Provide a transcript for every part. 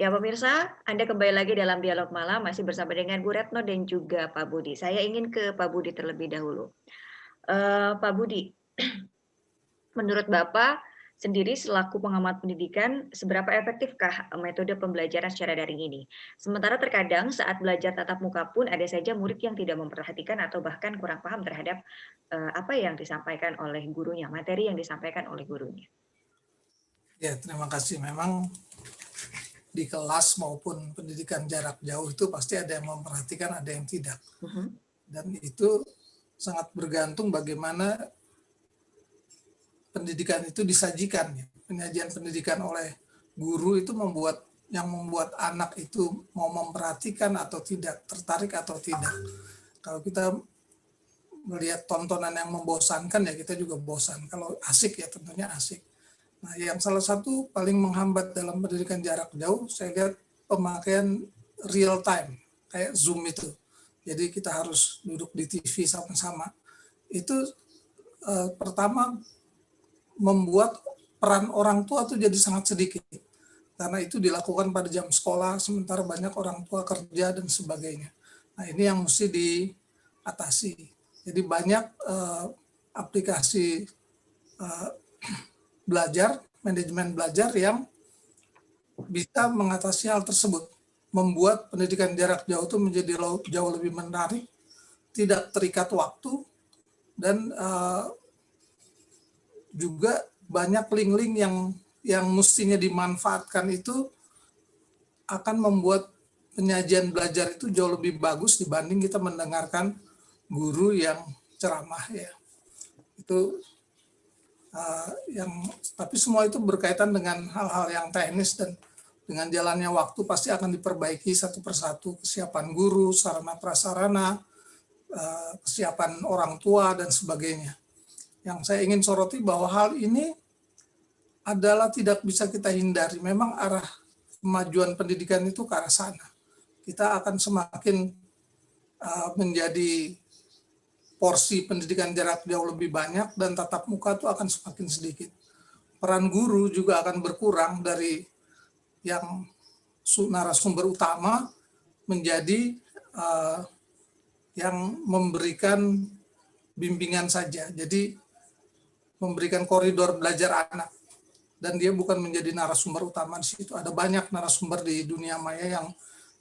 Ya pemirsa, Anda kembali lagi dalam dialog malam masih bersama dengan Bu Retno dan juga Pak Budi. Saya ingin ke Pak Budi terlebih dahulu. Pak Budi, menurut Bapak sendiri selaku pengamat pendidikan, seberapa efektifkah metode pembelajaran secara daring ini? Sementara terkadang saat belajar tatap muka pun ada saja murid yang tidak memperhatikan atau bahkan kurang paham terhadap apa yang disampaikan oleh gurunya, materi yang disampaikan oleh gurunya. Ya, terima kasih. Memang di kelas maupun pendidikan jarak jauh itu pasti ada yang memperhatikan, ada yang tidak. Dan itu sangat bergantung bagaimana pendidikan itu disajikan. Penyajian pendidikan oleh guru itu membuat anak itu mau memperhatikan atau tidak, tertarik atau tidak. Kalau kita melihat tontonan yang membosankan ya kita juga bosan. Kalau asik ya tentunya asik. Nah, yang salah satu paling menghambat dalam pendidikan jarak jauh, saya lihat pemakaian real time, kayak Zoom itu. Jadi kita harus duduk di TV sama-sama. Itu pertama membuat peran orang tua tuh jadi sangat sedikit. Karena itu dilakukan pada jam sekolah, sementara banyak orang tua kerja dan sebagainya. Nah, ini yang mesti diatasi. Jadi banyak aplikasi belajar, manajemen belajar yang bisa mengatasi hal tersebut, membuat pendidikan jarak jauh itu menjadi jauh lebih menarik, tidak terikat waktu, dan juga banyak link-link yang mestinya dimanfaatkan itu akan membuat penyajian belajar itu jauh lebih bagus dibanding kita mendengarkan guru yang ceramah ya. Itu tapi semua itu berkaitan dengan hal-hal yang teknis dan dengan jalannya waktu pasti akan diperbaiki satu persatu, kesiapan guru, sarana prasarana, kesiapan orang tua dan sebagainya. Yang saya ingin soroti bahwa hal ini adalah tidak bisa kita hindari. Memang arah kemajuan pendidikan itu ke arah sana. Kita akan semakin menjadi porsi pendidikan jarak jauh lebih banyak dan tatap muka itu akan semakin sedikit. Peran guru juga akan berkurang dari yang narasumber utama menjadi yang memberikan bimbingan saja. Jadi memberikan koridor belajar anak. Dan dia bukan menjadi narasumber utama di situ. Ada banyak narasumber di dunia maya yang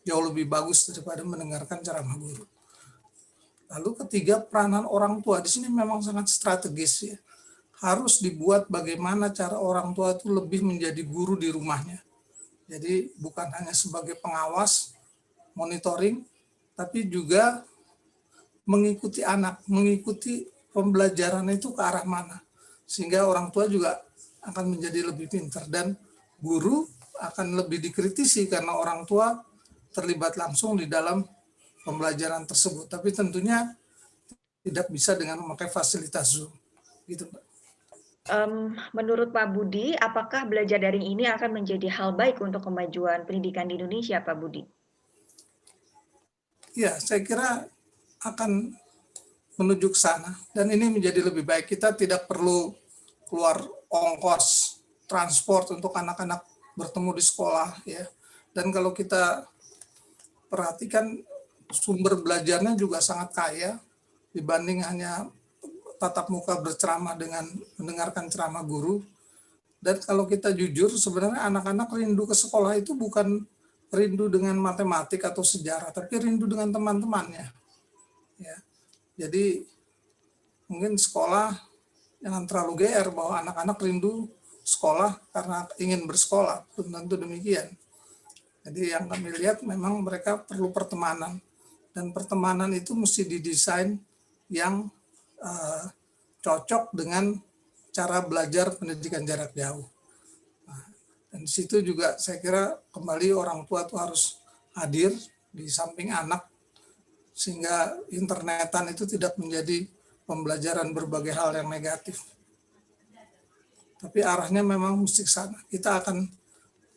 jauh lebih bagus daripada mendengarkan ceramah guru. Lalu ketiga, peranan orang tua di sini memang sangat strategis ya. Harus dibuat bagaimana cara orang tua itu lebih menjadi guru di rumahnya. Jadi bukan hanya sebagai pengawas, monitoring, tapi juga mengikuti anak, mengikuti pembelajaran itu ke arah mana. Sehingga orang tua juga akan menjadi lebih pintar dan guru akan lebih dikritisi karena orang tua terlibat langsung di dalam pembelajaran tersebut. Tapi tentunya tidak bisa dengan memakai fasilitas Zoom. Gitu, Mbak. Menurut Pak Budi, apakah belajar daring ini akan menjadi hal baik untuk kemajuan pendidikan di Indonesia, Pak Budi? Ya, saya kira akan menuju ke sana dan ini menjadi lebih baik. Kita tidak perlu keluar ongkos transport untuk anak-anak bertemu di sekolah ya. Dan kalau kita perhatikan sumber belajarnya juga sangat kaya dibanding hanya tatap muka berceramah dengan mendengarkan ceramah guru. Dan kalau kita jujur, sebenarnya anak-anak rindu ke sekolah itu bukan rindu dengan matematik atau sejarah, tapi rindu dengan teman-temannya. Ya. Jadi mungkin sekolah jangan terlalu GR bahwa anak-anak rindu sekolah karena ingin bersekolah, belum tentu demikian. Jadi yang kami lihat memang mereka perlu pertemanan, dan pertemanan itu mesti didesain yang cocok dengan cara belajar pendidikan jarak jauh. Nah, dan di situ juga saya kira kembali orang tua itu harus hadir di samping anak sehingga internetan itu tidak menjadi pembelajaran berbagai hal yang negatif. Tapi arahnya memang mesti ke sana. Kita akan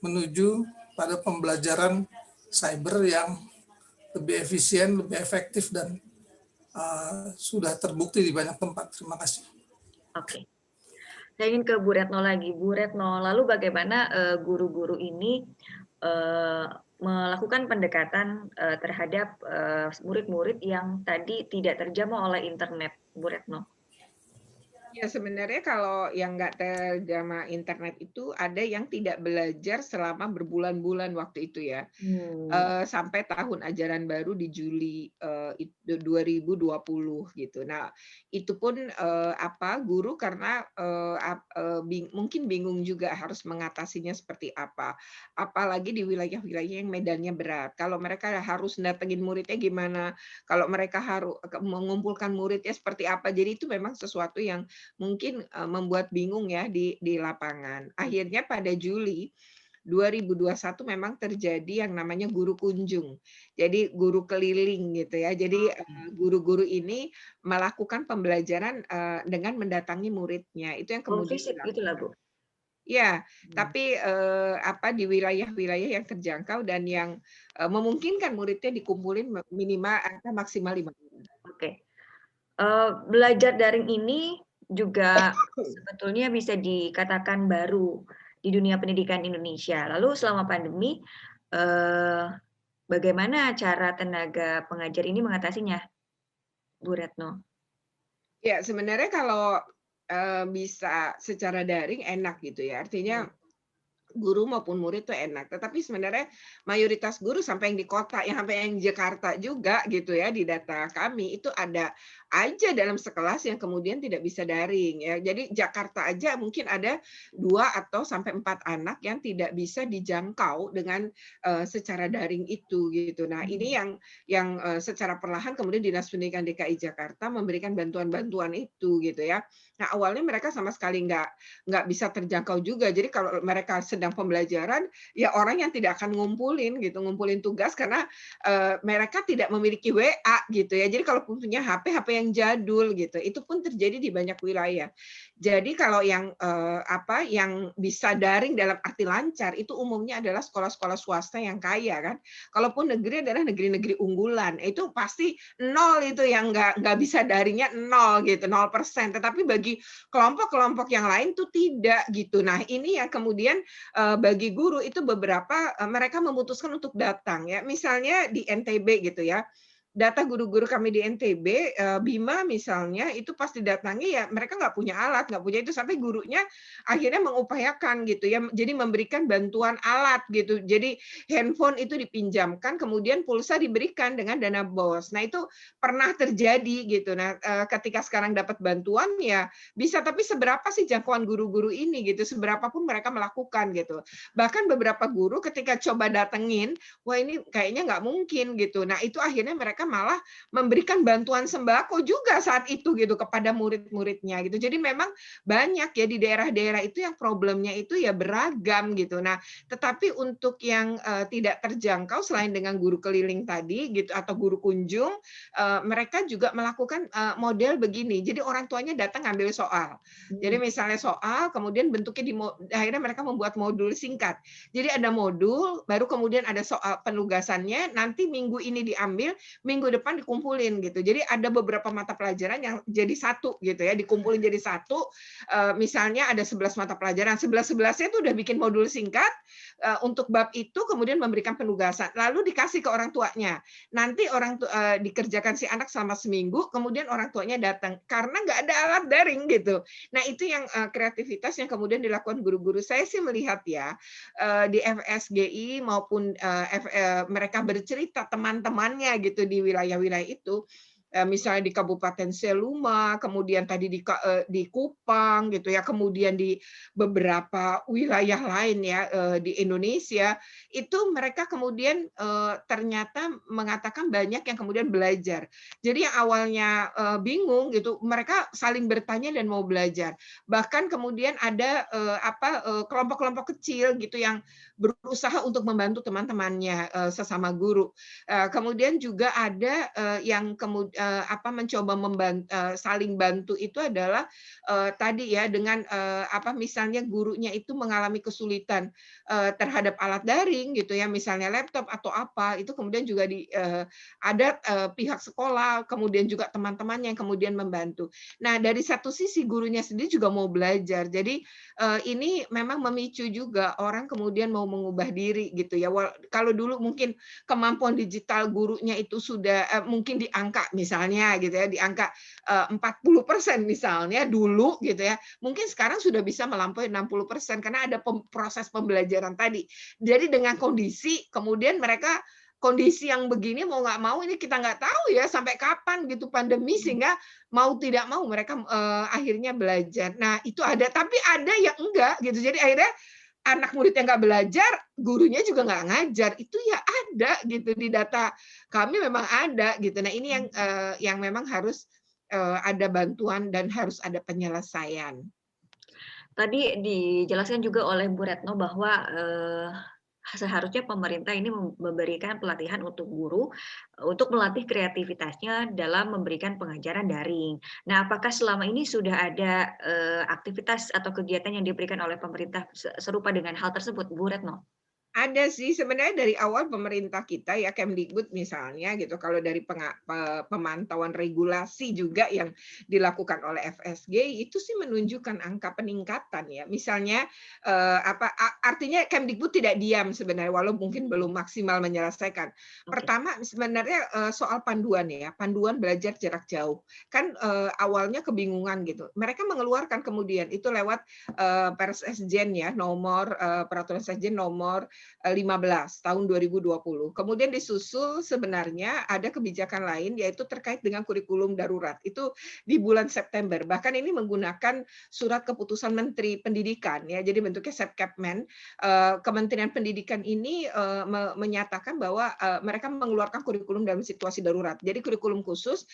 menuju pada pembelajaran cyber yang lebih efisien, lebih efektif, dan sudah terbukti di banyak tempat. Terima kasih. Oke. Saya ingin ke Bu Retno lagi. Bu Retno, lalu bagaimana guru-guru ini eee, melakukan pendekatan, terhadap, murid-murid yang tadi tidak terjamah oleh internet, Bu Retno? Ya, sebenarnya kalau yang nggak terjamah internet itu ada yang tidak belajar selama berbulan-bulan waktu itu ya. Mmm, Sampai tahun ajaran baru di Juli, 2020 gitu. Nah, itu pun, guru karena, mungkin bingung juga harus mengatasinya seperti apa. Apalagi di wilayah-wilayah yang medannya berat. Kalau mereka harus datengin muridnya gimana, kalau mereka mengumpulkan muridnya seperti apa. Jadi itu memang sesuatu yang mungkin, membuat bingung ya di lapangan. Akhirnya pada Juli 2021 memang terjadi yang namanya guru kunjung. Jadi guru keliling gitu ya. Jadi, guru-guru ini melakukan pembelajaran, dengan mendatangi muridnya. Itu yang home kemudian visit gitulah, Bu? ya, Mmm, tapi, di wilayah-wilayah yang terjangkau dan yang, memungkinkan muridnya dikumpulin minimal atau maksimal 5 orang. oke. Belajar daring ini juga sebetulnya bisa dikatakan baru di dunia pendidikan Indonesia. Lalu selama pandemi, eee, bagaimana cara tenaga pengajar ini mengatasinya, Bu Retno? Ya, sebenarnya kalau, bisa secara daring enak gitu ya. Artinya Mmm, guru maupun murid tuh enak, tetapi sebenarnya mayoritas guru sampai yang di kota, yang sampai yang Jakarta juga gitu ya, di data kami itu ada aja dalam sekelas yang kemudian tidak bisa daring ya. Jadi Jakarta aja mungkin ada 2 atau sampai 4 anak yang tidak bisa dijangkau dengan, secara daring itu gitu. Nah ini mhm, yang secara perlahan kemudian Dinas Pendidikan DKI Jakarta memberikan bantuan-bantuan itu gitu ya. Nah awalnya mereka sama sekali nggak bisa terjangkau juga. Jadi kalau mereka sedang pembelajaran, ya orang yang tidak akan ngumpulin gitu, ngumpulin tugas karena, mereka tidak memiliki WA gitu ya. Jadi kalaupun punya HP, HP yang jadul gitu. Itu pun terjadi di banyak wilayah. Jadi kalau yang bisa daring dalam arti lancar itu umumnya adalah sekolah-sekolah swasta yang kaya kan. Kalaupun negeri adalah negeri-negeri unggulan, itu pasti nol itu yang nggak bisa daringnya nol gitu, 0%. Tetapi bagi kelompok-kelompok yang lain tuh tidak gitu. Nah, ini yang kemudian, bagi guru itu beberapa, mereka memutuskan untuk datang ya. Misalnya di NTB gitu ya, data guru-guru kami di NTB, Bima misalnya, itu pas didatangi ya mereka nggak punya alat, nggak punya itu, sampai gurunya akhirnya mengupayakan gitu ya, jadi memberikan bantuan alat gitu. Jadi handphone itu dipinjamkan, kemudian pulsa diberikan dengan dana BOS. Nah, itu pernah terjadi gitu. Nah, ketika sekarang dapat bantuan ya bisa, tapi seberapa sih jangkauan guru-guru ini gitu, seberapa pun mereka melakukan gitu. Bahkan beberapa guru ketika coba datengin, wah ini kayaknya nggak mungkin gitu. Nah itu akhirnya mereka malah memberikan bantuan sembako juga saat itu gitu kepada murid-muridnya gitu. Jadi memang banyak ya di daerah-daerah itu yang problemnya itu ya beragam gitu. Nah, tetapi untuk yang, tidak terjangkau selain dengan guru keliling tadi gitu atau guru kunjung, mereka juga melakukan, model begini. Jadi orang tuanya datang ngambil soal. Jadi mmm, misalnya soal kemudian bentuknya akhirnya mereka membuat modul singkat. Jadi ada modul, baru kemudian ada soal penugasannya, nanti minggu ini diambil, minggu depan dikumpulin gitu. Jadi ada beberapa mata pelajaran yang jadi satu gitu ya, dikumpulin jadi satu. Misalnya ada 11 mata pelajaran, 11-11-nya itu udah bikin modul singkat untuk bab itu, kemudian memberikan penugasan, lalu dikasih ke orang tuanya. Nanti dikerjakan si anak selama seminggu, kemudian orang tuanya datang karena nggak ada alat daring gitu. Nah itu yang kreativitas yang kemudian dilakukan guru-guru. Saya sih melihat ya, di FSGI maupun, mereka bercerita teman-temannya gitu di wilayah-wilayah itu, misalnya di Kabupaten Seluma, kemudian tadi di Kupang gitu ya, kemudian di beberapa wilayah lain ya, di Indonesia, itu mereka kemudian, ternyata mengatakan banyak yang kemudian belajar. Jadi yang awalnya, bingung gitu, mereka saling bertanya dan mau belajar. Bahkan kemudian ada, kelompok-kelompok kecil gitu yang berusaha untuk membantu teman-temannya, sesama guru. Kemudian juga ada, mencoba saling bantu itu adalah tadi ya dengan misalnya gurunya itu mengalami kesulitan terhadap alat daring gitu ya, misalnya laptop atau apa, itu kemudian juga ada pihak sekolah, kemudian juga teman-temannya yang kemudian membantu. Nah, dari satu sisi gurunya sendiri juga mau belajar. Jadi ini memang memicu juga orang kemudian mau mengubah diri gitu ya. Kalau dulu mungkin kemampuan digital gurunya itu sudah mungkin di angka misalnya gitu ya, di angka 40% misalnya dulu gitu ya. Mungkin sekarang sudah bisa melampaui 60% karena ada proses pembelajaran tadi. Jadi dengan kondisi kemudian mereka kondisi yang begini mau nggak mau ini kita nggak tahu ya sampai kapan gitu pandemi sehingga mau tidak mau mereka akhirnya belajar. Nah itu ada, tapi ada yang enggak gitu. Jadi akhirnya anak muridnya nggak belajar, gurunya juga nggak ngajar. Itu ya ada gitu di data kami memang ada gitu. Nah ini yang memang harus ada bantuan dan harus ada penyelesaian. Tadi dijelaskan juga oleh Bu Retno bahwa seharusnya pemerintah ini memberikan pelatihan untuk guru untuk melatih kreativitasnya dalam memberikan pengajaran daring. Nah, apakah selama ini sudah ada aktivitas atau kegiatan yang diberikan oleh pemerintah serupa dengan hal tersebut, Bu Retno? Ada sih, sebenarnya dari awal pemerintah kita ya, Kemdikbud misalnya gitu, kalau dari pemantauan regulasi juga yang dilakukan oleh FSG, itu sih menunjukkan angka peningkatan ya. Misalnya, artinya Kemdikbud tidak diam sebenarnya, walau mungkin belum maksimal menyelesaikan. Oke. Pertama sebenarnya soal panduan ya, panduan belajar jarak jauh. Kan awalnya kebingungan gitu. Mereka mengeluarkan kemudian itu lewat Persesjen ya, peraturan Sekjen nomor 15 tahun 2020. Kemudian disusul sebenarnya ada kebijakan lain yaitu terkait dengan kurikulum darurat. Itu di bulan September. Bahkan ini menggunakan surat keputusan Menteri Pendidikan ya. Jadi bentuknya Sepkapmen. Kementerian Pendidikan ini menyatakan bahwa mereka mengeluarkan kurikulum dalam situasi darurat. Jadi kurikulum khusus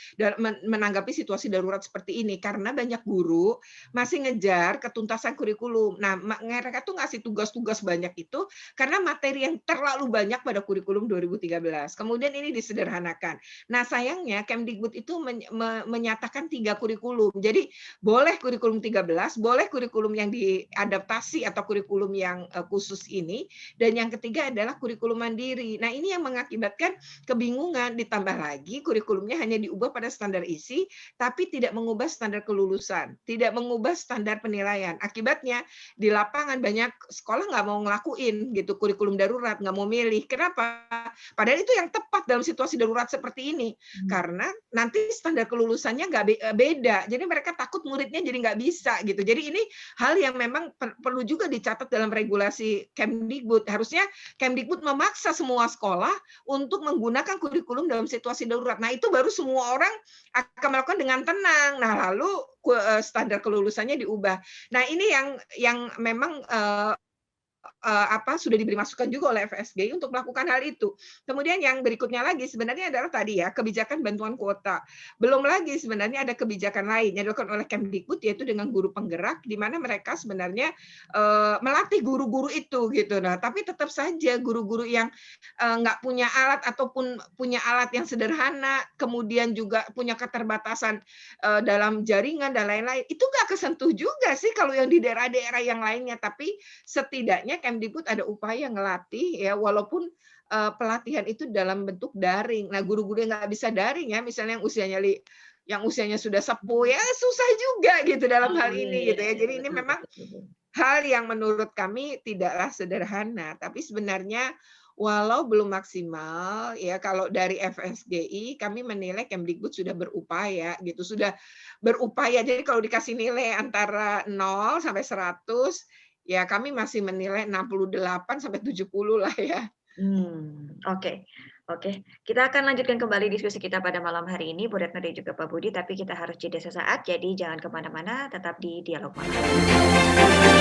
menanggapi situasi darurat seperti ini karena banyak guru masih ngejar ketuntasan kurikulum. Nah, mereka tuh ngasih tugas-tugas banyak itu karena materi yang terlalu banyak pada kurikulum 2013. Kemudian ini disederhanakan. Nah, sayangnya Kemdikbud itu menyatakan 3 kurikulum. Jadi boleh kurikulum 13, boleh kurikulum yang diadaptasi atau kurikulum yang khusus ini, dan yang ketiga adalah kurikulum mandiri. Nah, ini yang mengakibatkan kebingungan, ditambah lagi kurikulumnya hanya diubah pada standar isi, tapi tidak mengubah standar kelulusan, tidak mengubah standar penilaian. Akibatnya di lapangan banyak sekolah nggak mau ngelakuin gitu kurikulum darurat, nggak mau milih. Kenapa? Padahal itu yang tepat dalam situasi darurat seperti ini. Karena nanti standar kelulusannya nggak beda. Jadi mereka takut muridnya jadi nggak bisa gitu. Jadi ini hal yang memang perlu juga dicatat dalam regulasi Kemdikbud. Harusnya Kemdikbud memaksa semua sekolah untuk menggunakan kurikulum dalam situasi darurat. Nah itu baru semua orang akan melakukan dengan tenang. Nah lalu standar kelulusannya diubah. Nah ini yang memang sudah diberi masukan juga oleh FSG untuk melakukan hal itu. Kemudian yang berikutnya lagi sebenarnya adalah tadi ya kebijakan bantuan kuota. Belum lagi sebenarnya ada kebijakan lain yang dilakukan oleh Kemdikbud yaitu dengan guru penggerak di mana mereka sebenarnya melatih guru-guru itu gitu. Nah, tapi tetap saja guru-guru yang nggak punya alat ataupun punya alat yang sederhana, kemudian juga punya keterbatasan dalam jaringan dan lain-lain, itu nggak kesentuh juga sih kalau yang di daerah-daerah yang lainnya. Tapi setidaknya Kemdikbud ada upaya ngelatih ya walaupun pelatihan itu dalam bentuk daring. Nah, guru-guru yang nggak bisa daring ya, misalnya yang usianya sudah sepuh ya susah juga gitu dalam Oh, hal iya ini iya gitu ya. iya, Jadi ini betul memang betul betul. hal yang menurut kami tidaklah sederhana, tapi sebenarnya walau belum maksimal ya kalau dari FSGI kami menilai Kemdikbud sudah berupaya gitu, sudah berupaya. Jadi kalau dikasih nilai antara 0 sampai 100 ya kami masih menilai 68 sampai 70 lah ya. Oke. Oke. Kita akan lanjutkan kembali diskusi kita pada malam hari ini, Bu Retno dan juga Pak Budi, tapi kita harus jeda sesaat, jadi jangan kemana-mana, tetap di Dialog Malam.